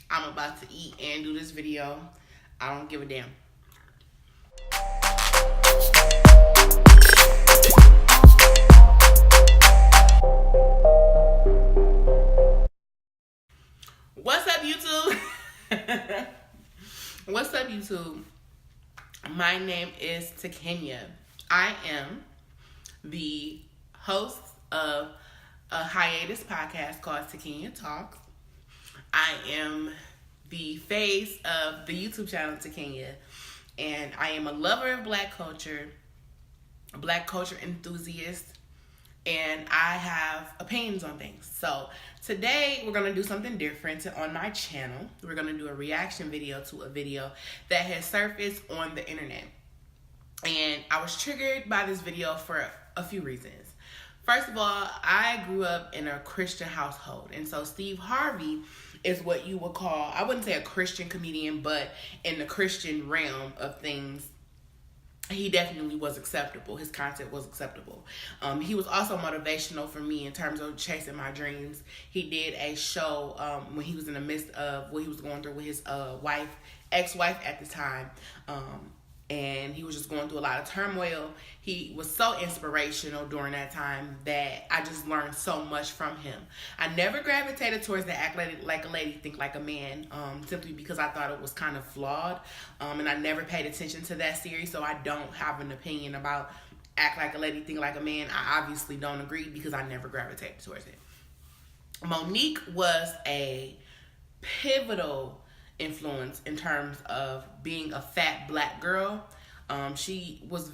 I'm about to eat and do this video. I don't give a damn. What's up, YouTube? What's up, YouTube? My name is TaKenyah. I am the host of a hiatus podcast called TaKenyah Talks. I am the face of the YouTube channel TaKenyah, and I am a lover of black culture, a black culture enthusiast, and I have opinions on things. So today we're going to do something different on my channel. We're going to do a reaction video to a video that has surfaced on the internet. And I was triggered by this video for a few reasons. First of all, I grew up in a Christian household. And so Steve Harvey is what you would call, I wouldn't say a Christian comedian, but in the Christian realm of things, he definitely was acceptable. His content was acceptable. He was also motivational for me in terms of chasing my dreams. He did a show when he was in the midst of what he was going through with his ex-wife at the time. And he was just going through a lot of turmoil. He was so inspirational during that time that I just learned so much from him. I never gravitated towards the act like a lady, think like a man, simply because I thought it was kind of flawed. And I never paid attention to that series, so I don't have an opinion about act like a lady, think like a man. I obviously don't agree because I never gravitated towards it. Monique was a pivotal influence in terms of being a fat black girl. She was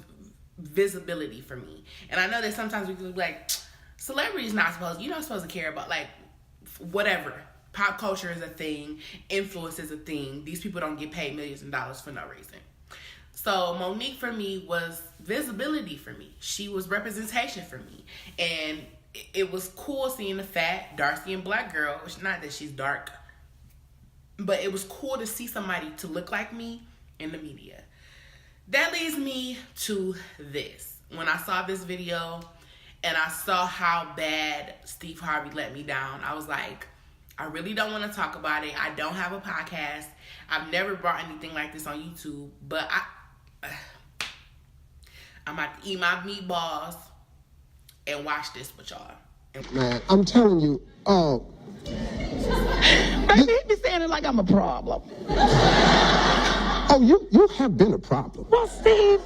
visibility for me. And I know that sometimes we can be like, celebrities you're not supposed to care about like whatever. Pop culture is a thing, influence is a thing. These people don't get paid millions of dollars for no reason. So Monique for me was visibility for me. She was representation for me. And it was cool seeing the fat, dark-skinned black girl, which not that she's dark, but it was cool to see somebody to look like me in the media. That leads me to this. When I saw this video and I saw how bad Steve Harvey let me down, I was like, I really don't want to talk about it. I don't have a podcast. I've never brought anything like this on YouTube, but I'm about to eat my meatballs and watch this with y'all. Man, I'm telling you, Baby, he be saying it like I'm a problem. oh, you have been a problem. Well, Steve,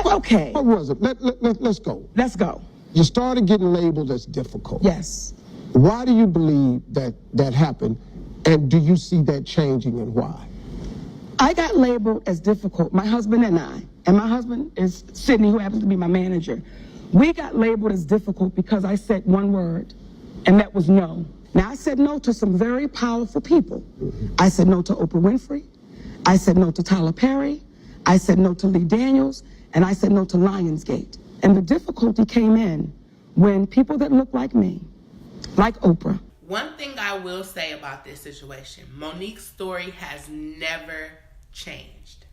okay. What was it? Let's go. Let's go. You started getting labeled as difficult. Yes. Why do you believe that happened? And do you see that changing, and why? I got labeled as difficult, my husband and my husband is Sydney, who happens to be my manager. We got labeled as difficult because I said one word, and that was no. Now, I said no to some very powerful people. I said no to Oprah Winfrey. I said no to Tyler Perry. I said no to Lee Daniels. And I said no to Lionsgate. And the difficulty came in when people that look like me, like Oprah. One thing I will say about this situation, Monique's story has never changed,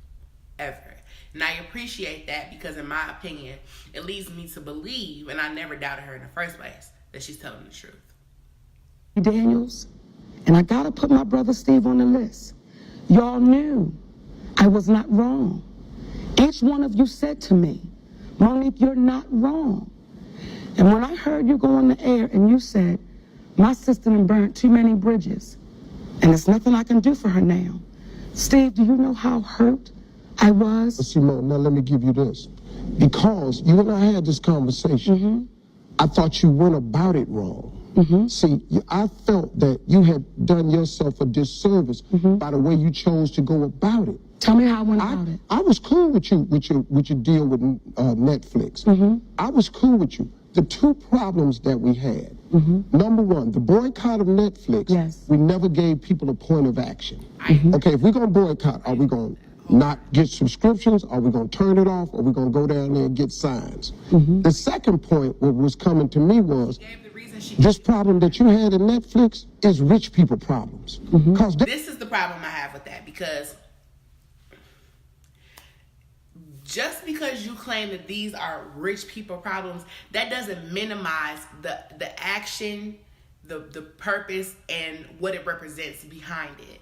ever. And I appreciate that because in my opinion, it leads me to believe, and I never doubted her in the first place, that she's telling the truth. Daniels, and I gotta put my brother Steve on the list. Y'all knew I was not wrong. Each one of you said to me, Monique, you're not wrong. And when I heard you go on the air and you said, my sister done burnt too many bridges, and there's nothing I can do for her now. Steve, do you know how hurt I was? Simone, now let me give you this. Because you and I had this conversation, I thought you went about it wrong. See, I felt that you had done yourself a disservice by the way you chose to go about it. Tell me how I went about it. I was cool with you with your deal with Netflix. I was cool with you. The two problems that we had, number one, the boycott of Netflix, Yes. we never gave people a point of action. Okay, if we're going to boycott, are we going to not get subscriptions? Are we going to turn it off? Are we going to go down there and get signs? The second point, what was coming to me was, this problem that you had in Netflix is rich people problems. This is the problem I have with that, because just because you claim that these are rich people problems, that doesn't minimize the action, the purpose and what it represents behind it.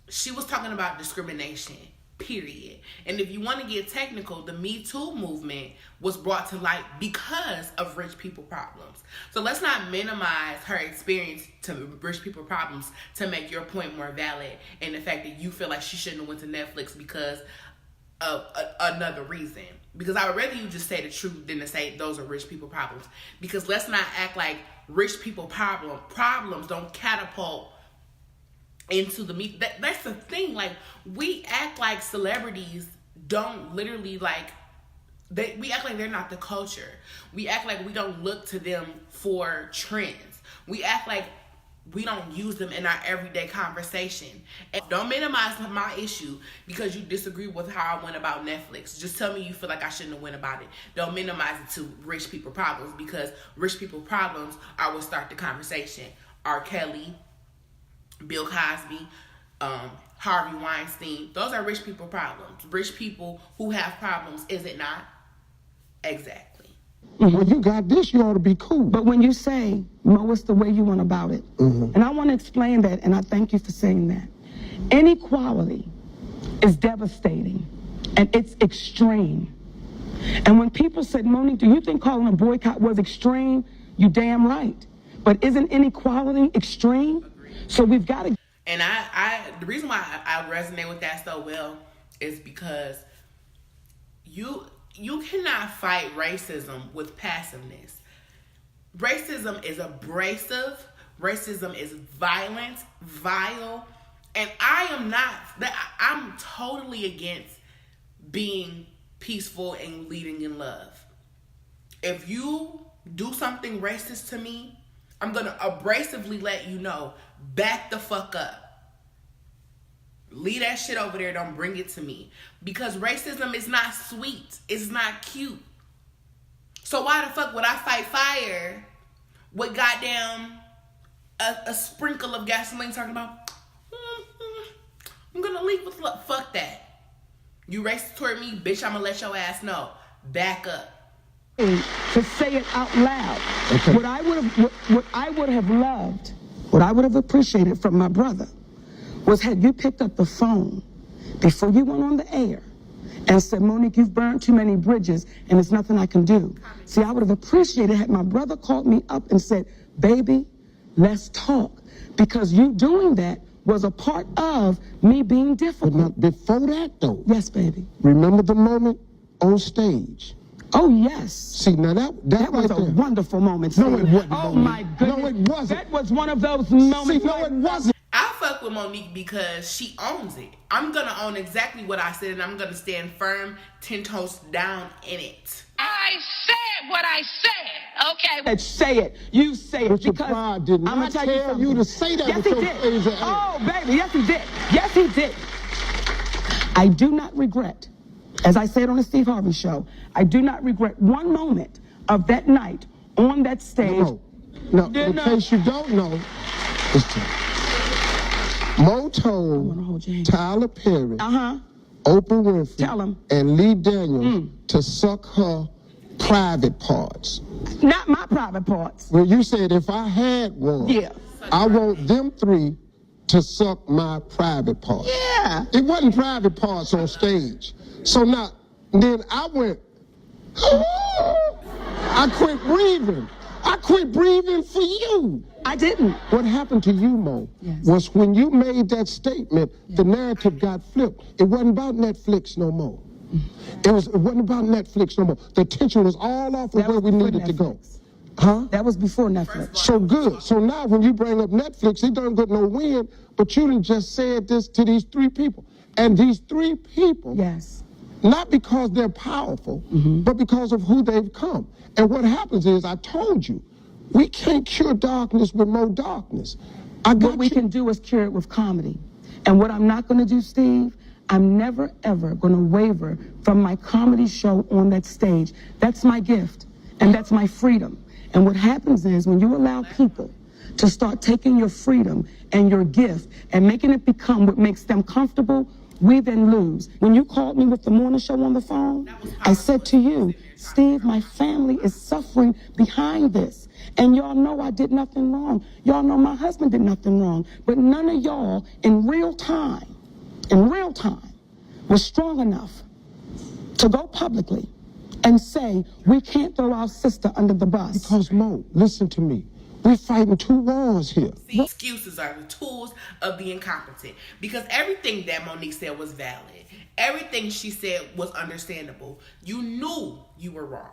She was talking about discrimination, period. And if you want to get technical, the Me Too movement was brought to light because of rich people problems. So let's not minimize her experience to rich people problems to make your point more valid, and the fact that you feel like she shouldn't have went to Netflix because of another reason. Because I would rather you just say the truth than to say those are rich people problems. Because let's not act like rich people problems don't catapult into the meat. That's the thing. Like, we act like celebrities don't literally we act like they're not the culture. We act like we don't look to them for trends. We act like we don't use them in our everyday conversation. And don't minimize my issue because you disagree with how I went about Netflix. Just tell me you feel like I shouldn't have went about it. Don't minimize it to rich people problems, because rich people problems are what start the conversation. R. Kelly, Bill Cosby, Harvey Weinstein, those are rich people problems. Rich people who have problems, is it not? Exactly. Well, you got this, you ought to be cool. But when you say, Mo, it's the way you went about it. And I want to explain that, and I thank you for saying that. Inequality is devastating, and it's extreme. And when people said, Monique, do you think calling a boycott was extreme? You damn right. But isn't inequality extreme? So we've got to... And the reason why I resonate with that so well is because you cannot fight racism with passiveness. Racism is abrasive. Racism is violent, vile. And I'm totally against being peaceful and leading in love. If you do something racist to me, I'm going to abrasively let you know, back the fuck up. Leave that shit over there. Don't bring it to me. Because racism is not sweet. It's not cute. So why the fuck would I fight fire with goddamn a sprinkle of gasoline talking about, I'm going to leave with love. Fuck that. You racist toward me, bitch, I'm going to let your ass know. Back up. To say it out loud. Okay. What I would have loved, what I would have appreciated from my brother was had you picked up the phone before you went on the air and said, Monique, you've burned too many bridges and there's nothing I can do. See, I would have appreciated had my brother called me up and said, baby, let's talk. Because you doing that was a part of me being difficult. But now, before that, though. Yes, baby. Remember the moment on stage? Oh, yes. See, now that was right a there. wonderful moment. No, it wasn't. Oh, my goodness. No, it wasn't. That was one of those moments. See, no, it wasn't. I fuck with Monique because she owns it. I'm going to own exactly what I said, and I'm going to stand firm, 10 toes down in it. I said what I said, okay? Let's say it. You say it. But your because pride did not tell you to say that. Yes, he did. Oh, baby, yes, he did. Yes, he did. I do not regret, as I said on the Steve Harvey show, I do not regret one moment of that night on that stage. No, in case you don't know, Mo told Tyler Perry, Oprah Winfrey, Tell him. and Lee Daniels to suck her private parts. Not my private parts. Well, you said if I had one, Yeah. I want them three to suck my private parts. Yeah. It wasn't private parts on stage. So now, then I went, I quit breathing. I quit breathing for you. I didn't. What happened to you, Mo, was when you made that statement, the narrative got flipped. It wasn't about Netflix no more. It wasn't about Netflix no more. The attention was all off of where we needed to go. Huh? That was before Netflix. So good. So now when you bring up Netflix, it doesn't get no win, but you done just said this to these three people. And these three people, yes, not because they're powerful, but because of who they've come. And what happens is, I told you, we can't cure darkness with more darkness. What we can do is cure it with comedy. And what I'm not going to do, Steve, I'm never, ever going to waver from my comedy show on that stage. That's my gift, and that's my freedom. And what happens is, when you allow people to start taking your freedom and your gift and making it become what makes them comfortable, we then lose. When you called me with the morning show on the phone, I said to you, Steve, my family is suffering behind this. And y'all know I did nothing wrong. Y'all know my husband did nothing wrong. But none of y'all in real time, was strong enough to go publicly and say, we can't throw our sister under the bus. Because, Mo, listen to me. We're fighting two wars here. See, excuses are the tools of the incompetent. Because everything that Monique said was valid. Everything she said was understandable. You knew you were wrong.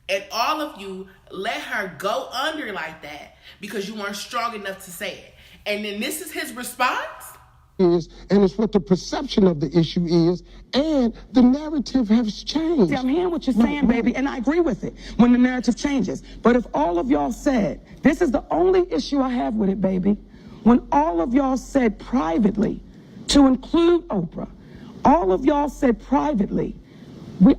And all of you let her go under like that because you weren't strong enough to say it. And then this is his response? And it's what the perception of the issue is, and the narrative has changed. See, I'm hearing what you're saying, baby, and I agree with it when the narrative changes. But if all of y'all said, this is the only issue I have with it, baby, when all of y'all said privately, to include Oprah, all of y'all said privately,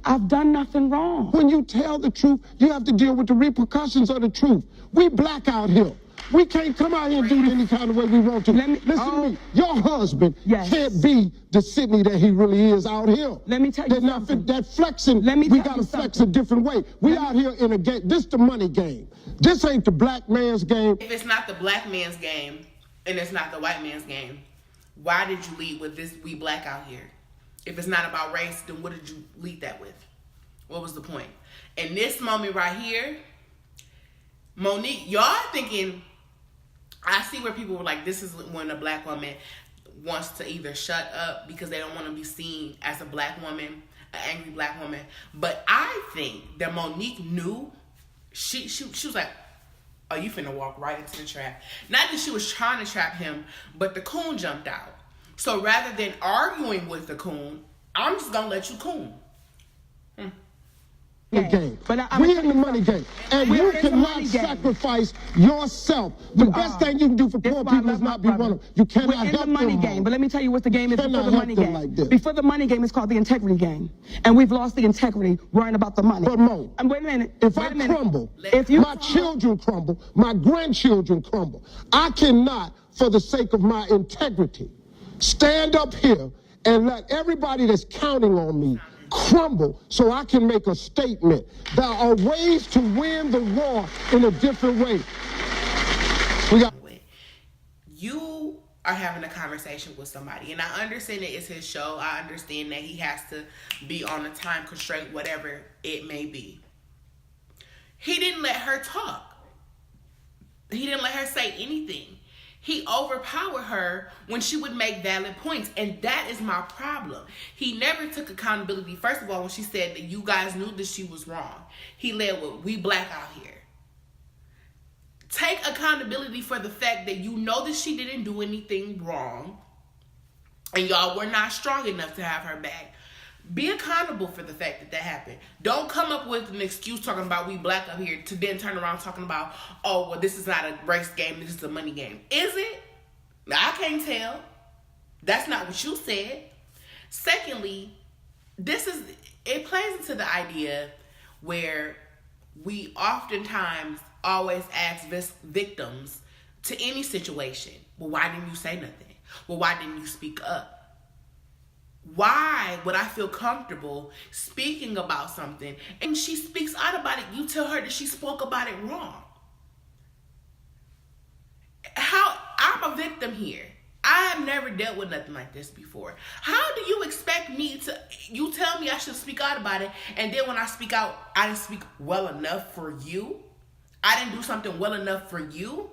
I've done nothing wrong. When you tell the truth, you have to deal with the repercussions of the truth. We black out here. We can't come out here and do it any kind of way we want to. Listen to me. Your husband can't be the Sydney that he really is out here. Let me tell you something. That flexing, we got to flex a different way. We out here in a game. This the money game. This ain't the black man's game. If it's not the black man's game and it's not the white man's game, why did you lead with this, we black out here? If it's not about race, then what did you lead that with? What was the point? In this moment right here, Monique, y'all thinking, I see where people were like, this is when a black woman wants to either shut up because they don't want to be seen as a black woman, an angry black woman. But I think that Monique knew, she was like, oh, you finna walk right into the trap. Not that she was trying to trap him, but the coon jumped out. So rather than arguing with the coon, I'm just going to let you coon. Game. We in the money game. And you cannot sacrifice yourself. The best thing you can do for poor people is not be one of them. You cannot help them. We're in the money game. But let me tell you what the game is before the money game. Before the money game, it's called the integrity game. And we've lost the integrity worrying about the money. But Mo, wait a minute. If I crumble, my children crumble, my grandchildren crumble. I cannot, for the sake of my integrity, stand up here and let everybody that's counting on me crumble so I can make a statement. There are ways to win the war in a different way. You are having a conversation with somebody, and I understand that it's his show. I understand that he has to be on a time constraint, whatever it may be. He didn't let her talk. He didn't let her say anything. He overpowered her when she would make valid points. And that is my problem. He never took accountability. First of all, when she said that you guys knew that she was wrong, he led with, we black out here. Take accountability for the fact that you know that she didn't do anything wrong. And y'all were not strong enough to have her back. Be accountable for the fact that happened. Don't come up with an excuse talking about we black up here to then turn around talking about, oh, well, this is not a race game. This is a money game. Is it? I can't tell. That's not what you said. Secondly, it plays into the idea where we oftentimes always ask victims to any situation, well, why didn't you say nothing? Well, why didn't you speak up? Why would I feel comfortable speaking about something and she speaks out about it? You tell her that she spoke about it wrong. I'm a victim here. I have never dealt with nothing like this before. How do you expect me to, you tell me I should speak out about it, and then when I speak out, I didn't speak well enough for you? I didn't do something well enough for you?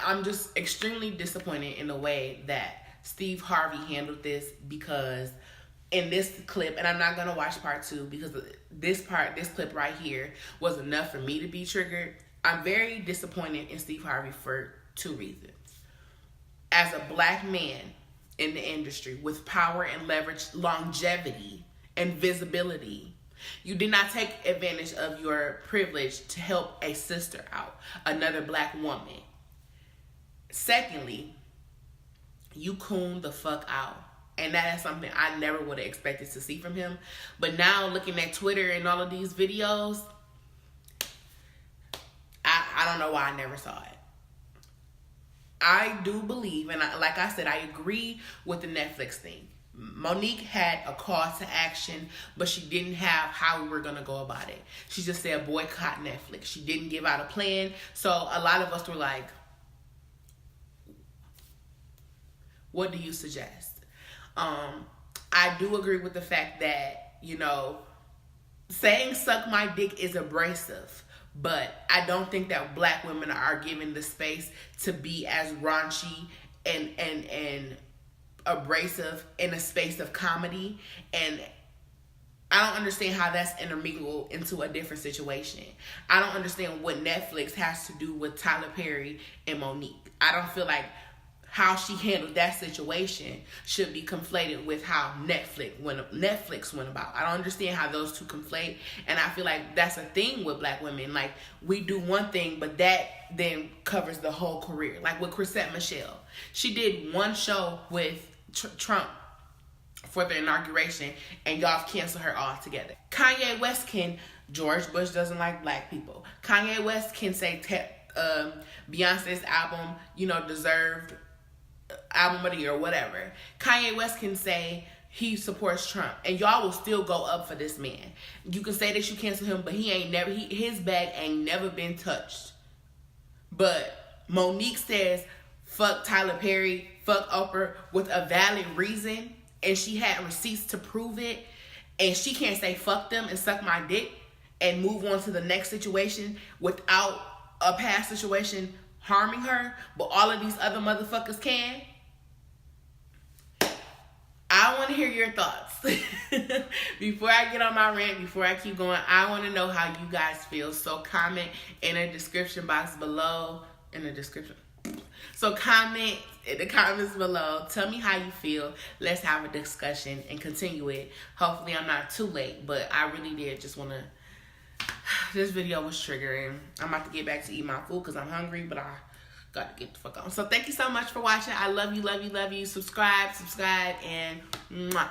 I'm just extremely disappointed in the way that Steve Harvey handled this, because in this clip, and I'm not going to watch part 2 because this clip right here was enough for me to be triggered. I'm very disappointed in Steve Harvey for 2 reasons. As a black man in the industry with power and leverage, longevity and visibility, you did not take advantage of your privilege to help a sister out, another black woman. Secondly, you cooned the fuck out. And that is something I never would have expected to see from him. But now looking at Twitter and all of these videos, I don't know why I never saw it. I do believe, and like I said, I agree with the Netflix thing. Monique had a call to action, but she didn't have how we were going to go about it. She just said boycott Netflix. She didn't give out a plan. So a lot of us were like, what do you suggest? I do agree with the fact that, you know, saying suck my dick is abrasive, but I don't think that black women are given the space to be as raunchy and abrasive in a space of comedy. And I don't understand how that's intermingled into a different situation. I don't understand what Netflix has to do with Tyler Perry and Monique. I don't feel like how she handled that situation should be conflated with how Netflix went about. I don't understand how those two conflate, and I feel like that's a thing with black women. Like, we do one thing, but that then covers the whole career. Like with Chrisette Michele, she did one show with Trump for the inauguration, and y'all canceled her altogether. Kanye West can, George Bush doesn't like black people. Kanye West can say Beyonce's album, you know, deserved album of the year or whatever. Kanye West can say he supports Trump, and y'all will still go up for this man. You can say that you cancel him, but his bag ain't never been touched. But Monique says fuck Tyler Perry, fuck Oprah with a valid reason, and she had receipts to prove it, and she can't say fuck them and suck my dick and move on to the next situation without a past situation harming her, but all of these other motherfuckers can. I want to hear your thoughts. Before I get on my rant, before I keep going, I want to know how you guys feel. So comment in the description box below. So comment in the comments below. Tell me how you feel. Let's have a discussion and continue it. Hopefully I'm not too late, but I really did just want to... This video was triggering. I'm about to get back to eat my food because I'm hungry, but I got to get the fuck on. So thank you so much for watching. I love you, love you, love you. Subscribe, and mwah.